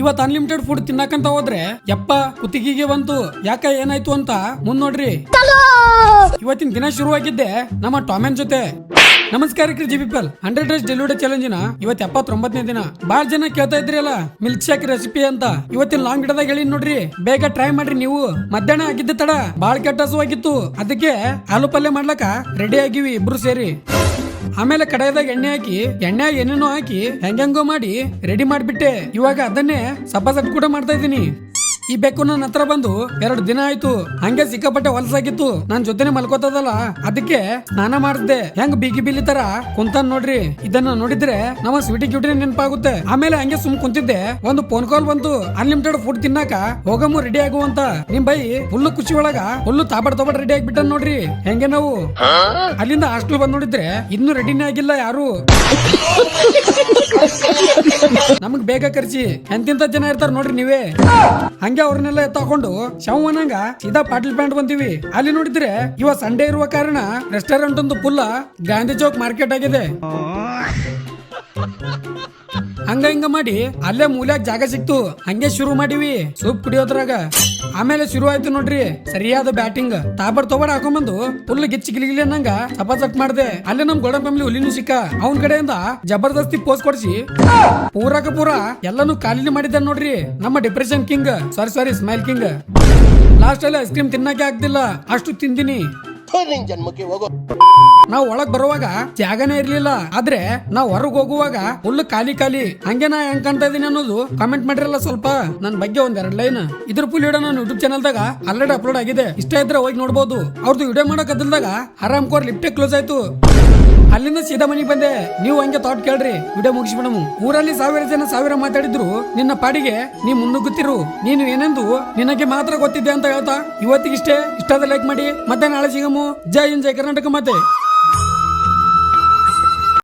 ಇವತ್ unlimited food ತಿನ್ನಕಂತ ಹೋದ್ರೆ ಯಪ್ಪ ಕುತ್ತಿಗೆಗೆ ಬಂತು ಯಾಕ ಏನಾಯ್ತು ಅಂತ ಮುಂದ್ ನೋಡ್ರಿ. ಇವತ್ತಿನ ದಿನ ಶುರುವಾಗಿದ್ದೆ ನಮ್ಮ ಟಾಮೆನ್ ಜೊತೆ. ನಮಸ್ಕಾರ ಜಿ ಪೀಪಲ್, 100 ಡೇಸ್ ಡೆಲಿವರಿ ಚಾಲೆಂಜಿನ ಇವತ್ 79ನೇ ದಿನ. ಬಾಳ ಜನ ಕೇಳ್ತಾ ಇದ್ರಲ್ಲ ಮಿಲ್ಕ್ ಶೇಕ್ ರೆಸಿಪಿ ಅಂತ. ಇವತ್ತಿನ ಲಾಂಗ್ ಗಿಡದಾಗ ಹೇಳಿ ನೋಡ್ರಿ, ಬೇಗ ಟ್ರೈ ಮಾಡ್ರಿ ನೀವು. ಮಧ್ಯಾಹ್ನ ಆಗಿದ್ದ ತಡ ಬಾಳ ಕೆಟ್ಟ ಹಸುವಾಗಿತ್ತು, ಅದಕ್ಕೆ ಆಲೂ ಪಲ್ಯ ಮಾಡ್ಲಕ್ಕ ರೆಡಿ ಆಗಿವಿ ಇಬ್ರು ಸೇರಿ. ಆಮೇಲೆ ಕಡಾಯದಾಗ ಎಣ್ಣೆ ಹಾಕಿ ಎಣ್ಣೆಯಾಗ ಏನೇನೋ ಹಾಕಿ ಹೆಂಗೋ ಮಾಡಿ ರೆಡಿ ಮಾಡ್ಬಿಟ್ಟೆ. ಇವಾಗ ಅದನ್ನೇ ಸಬ್ಬ ಕೂಡ ಮಾಡ್ತಾ ಇದ್ದೀನಿ. ಈ ಬೆಕ್ಕು ನನ್ನ ಹತ್ರ ಬಂದು 2 ದಿನ ಆಯ್ತು, ಹಂಗೆ ಸಿಕ್ಕಾಪಟ್ಟೆ ಹೊಲಸಾಗಿತ್ತು. ನನ್ ಜೊತೆನೆ ಮಲ್ಕೋತದಲ್ಲ, ಅದಕ್ಕೆ ಸ್ನಾನ ಮಾಡಿದ್ದೆ. ಹೆಂಗ್ ಬಿಗಿ ಬಿಲಿ ತರ ಕುಂತಾನ್ ನೋಡ್ರಿ. ಇದನ್ನ ನೋಡಿದ್ರೆ ನಮ್ಮ ಸ್ವೀಟಿ ಕ್ಯೂಟಿ ನೆನಪಾಗುತ್ತೆ. ಆಮೇಲೆ ಹಂಗೆ ಸುಮ್ ಕುಂತಿದ್ದೆ, ಒಂದು ಫೋನ್ ಕಾಲ್ ಬಂತು. ಅನ್ಲಿಮಿಟೆಡ್ ಫುಡ್ ತಿನ್ನಾಕ ಹೋಗಮ್ಮು ರೆಡಿ ಆಗುವಂತ. ನಿಮ್ ಬೈ ಫುಲ್ಲು ಖುಷಿ ಒಳಗ ಫುಲ್ಲು ತಾಬಡ್ ರೆಡಿ ಆಗಿಬಿಟ್ಟ ನೋಡ್ರಿ. ಹೆಂಗೆ ನಾವು ಅಲ್ಲಿಂದ ಹಾಸ್ಟೆಲ್ ಬಂದ್ ನೋಡಿದ್ರೆ ಇನ್ನು ರೆಡಿನೇ ಆಗಿಲ್ಲ ಯಾರು. ನಮಗ್ ಬೇಗ ಕರ್ಸಿ ಎಂತಿಂತ ಜನ ಇರ್ತಾರ ನೋಡ್ರಿ ನೀವೇ. ಹಂಗೆ ಅವ್ರನ್ನೆಲ್ಲ ಎತ್ತಾಕೊಂಡು ಶವನಂಗ ಸೀದಾ ಪಾಟೀಲ್ ಪ್ಯಾಂಟ್ ಬಂತೀವಿ. ಅಲ್ಲಿ ನೋಡಿದ್ರೆ ಇವ ಸಂಡೇ ಇರುವ ಕಾರಣ ರೆಸ್ಟೋರೆಂಟ್ ಒಂದು ಫುಲ್ಲ ಗಾಂಧಿ ಚೌಕ್ ಮಾರ್ಕೆಟ್ ಆಗಿದೆ. ಹಂಗ ಹಿಂಗ ಮಾಡಿ ಅಲ್ಲೇ ಮೂಲ್ಯಾಗ ಜಾಗ ಸಿಕ್ತು, ಹಂಗೆ ಶುರು ಮಾಡಿವಿ ಸೂಪ್ ಕುಡಿಯೋದ್ರಾಗ. ಆಮೇಲೆ ಶುರು ಆಯ್ತು ನೋಡ್ರಿ ಸರಿಯಾದ ಬ್ಯಾಟಿಂಗ್. ತಾಬಡ್ ಹಾಕೊಂಡ್ಬಂದು ಫುಲ್ ಗಿಚ್ಚಿ ಗಿಲಿಗಿಲಿ ಅನ್ನಂಗ ಸಪಾಸಟ್ ಮಾಡ್ದೆ. ಅಲ್ಲೇ ನಮ್ ಗೋಲ್ಡನ್ ಫ್ಯಾಮಿಲಿ ಹುಲಿನೂ ಸಿಕ್ಕ. ಅವನ್ ಕಡೆಯಿಂದ ಜಬರ್ದಸ್ತಿ ಪೋಸ್ ಕೊಡ್ಸಿ ಪೂರ ಎಲ್ಲಾನು ಕಾಲಿನ ಮಾಡಿದ್ದ ನೋಡ್ರಿ ನಮ್ಮ ಡಿಪ್ರೆಷನ್ ಕಿಂಗ್, ಸಾರಿ ಸ್ಮೈಲ್ ಕಿಂಗ್. ಲಾಸ್ಟ್ ಅಲ್ಲಿ ಐಸ್ ಕ್ರೀಮ್ ತಿನ್ನಕ್ಕೆ ಆಗ್ತಿಲ್ಲ, ಅಷ್ಟು ತಿಂದಿನಿ. ನಾವ್ ಒಳಗ್ ಬರುವಾಗ ಜಾಗನೇ ಇರ್ಲಿಲ್ಲ, ಆದ್ರೆ ನಾವ್ ಹೊರಗ್ ಹೋಗುವಾಗ ಫುಲ್ ಖಾಲಿ. ಹಂಗೆ ನಾ ಹೆಂಗ್ ಕಾಣ್ತಾ ಇದೀನಿ ಅನ್ನೋದು ಕಾಮೆಂಟ್ ಮಾಡಿರಲ್ಲ ಸ್ವಲ್ಪ ನನ್ ಬಗ್ಗೆ 2 ಲೈನ್. ಇದ್ರ ಫುಲ್ ವಿಡಿಯೋ ನಾನು ಯೂಟ್ಯೂಬ್ ಚಾನಲ್ ದಾಗ ಆಲ್ರೆಡಿ ಅಪ್ಲೋಡ್ ಆಗಿದೆ, ಇಷ್ಟ ಇದ್ರೆ ಹೋಗಿ ನೋಡ್ಬೋದು. ಅವ್ರದ್ದು ವಿಡಿಯೋ ಮಾಡಕ್ ಅದಲ್ದಾಗ ಆರಾಮ್ ಕೋರ್ ಲಿಫ್ಟೇ ಕ್ಲೋಸ್ ಆಯ್ತು. ಅಲ್ಲಿಂದ ಸೀದಾ ಮನೆಗೆ ಬಂದೆ. ನೀವು ಹಂಗೆ ಥಾಟ್ ಕೇಳ್ರಿ, ವಿಡಿಯೋ ಮುಗಿಸ್ಬಿಡಮು. ಊರಲ್ಲಿ 1000 ಜನ 1000 ಮಾತಾಡಿದ್ರು ನಿನ್ನ ಪಾಡಿಗೆ ನೀ ಮುನ್ನುಗ್ಗುತ್ತಿರು. ನೀನು ಏನೆಂದು ನಿನಗೆ ಮಾತ್ರ ಗೊತ್ತಿದೆ ಅಂತ ಹೇಳ್ತಾ ಇವತ್ತಿಗಿಷ್ಟೇ. ಇಷ್ಟಾದ ಲೈಕ್ ಮಾಡಿ, ಮತ್ತೆ ನಾಳೆ ಸಿಗಮು. ಜೈ ಹಿಂದ್, ಜೈ ಕರ್ನಾಟಕ. ಮತ್ತೆ